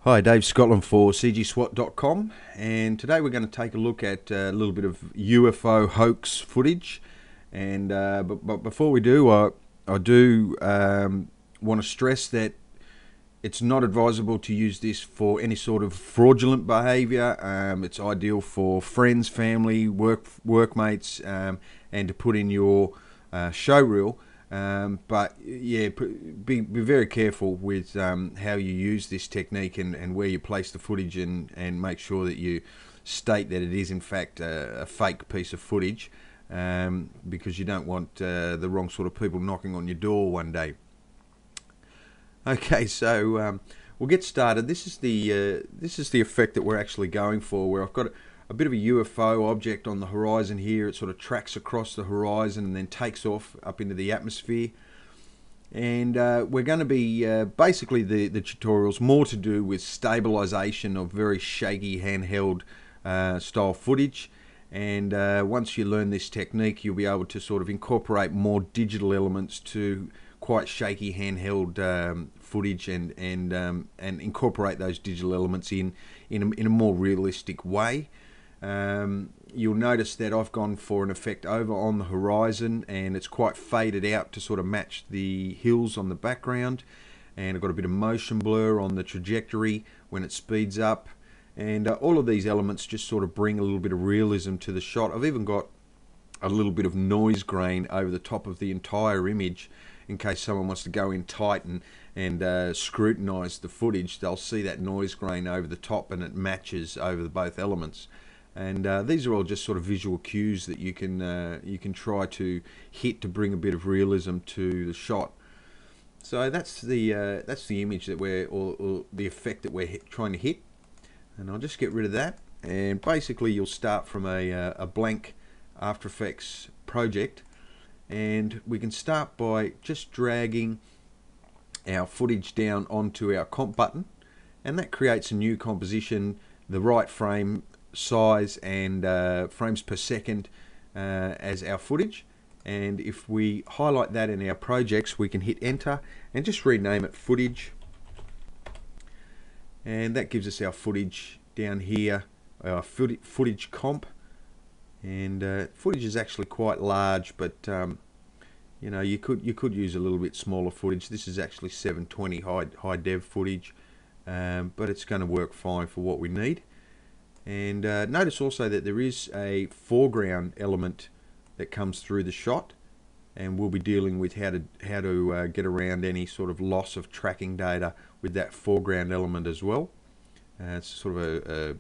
Hi, Dave Scotland for cgswat.com, and today we're going to take a look at a little bit of UFO hoax footage. And but before we do, I do want to stress that it's not advisable to use this for any sort of fraudulent behaviour. It's ideal for friends, family, workmates, and to put in your show reel. But yeah, be very careful with how you use this technique and where you place the footage, and make sure that you state that it is in fact a fake piece of footage, because you don't want the wrong sort of people knocking on your door one day. Okay, so we'll get started. This is the effect that we're actually going for, where I've got a bit of a UFO object on the horizon here. It sort of tracks across the horizon and then takes off up into the atmosphere. And we're going to be basically the tutorial's more to do with stabilization of very shaky handheld style footage. And once you learn this technique, you'll be able to sort of incorporate more digital elements to quite shaky handheld footage, and incorporate those digital elements in a more realistic way. You'll notice that I've gone for an effect over on the horizon, and it's quite faded out to sort of match the hills on the background, and I've got a bit of motion blur on the trajectory when it speeds up, and all of these elements just sort of bring a little bit of realism to the shot. I've even got a little bit of noise grain over the top of the entire image, in case someone wants to go in tight and scrutinize the footage. They'll see that noise grain over the top, and it matches over both elements. And these are all just sort of visual cues that you can try to hit to bring a bit of realism to the shot. So that's the image that or the effect that we're trying to hit. And I'll just get rid of that. And basically, you'll start from a blank After Effects project, and we can start by just dragging our footage down onto our comp button, and that creates a new composition, the right frame size and frames per second as our footage. And if we highlight that in our projects, we can hit enter and just rename it footage, and that gives us our footage down here, our footage comp. And footage is actually quite large, but you know, you could use a little bit smaller footage. This is actually 720 high dev footage, but it's going to work fine for what we need. And notice also that there is a foreground element that comes through the shot, and we'll be dealing with how to get around any sort of loss of tracking data with that foreground element as well. It's sort of a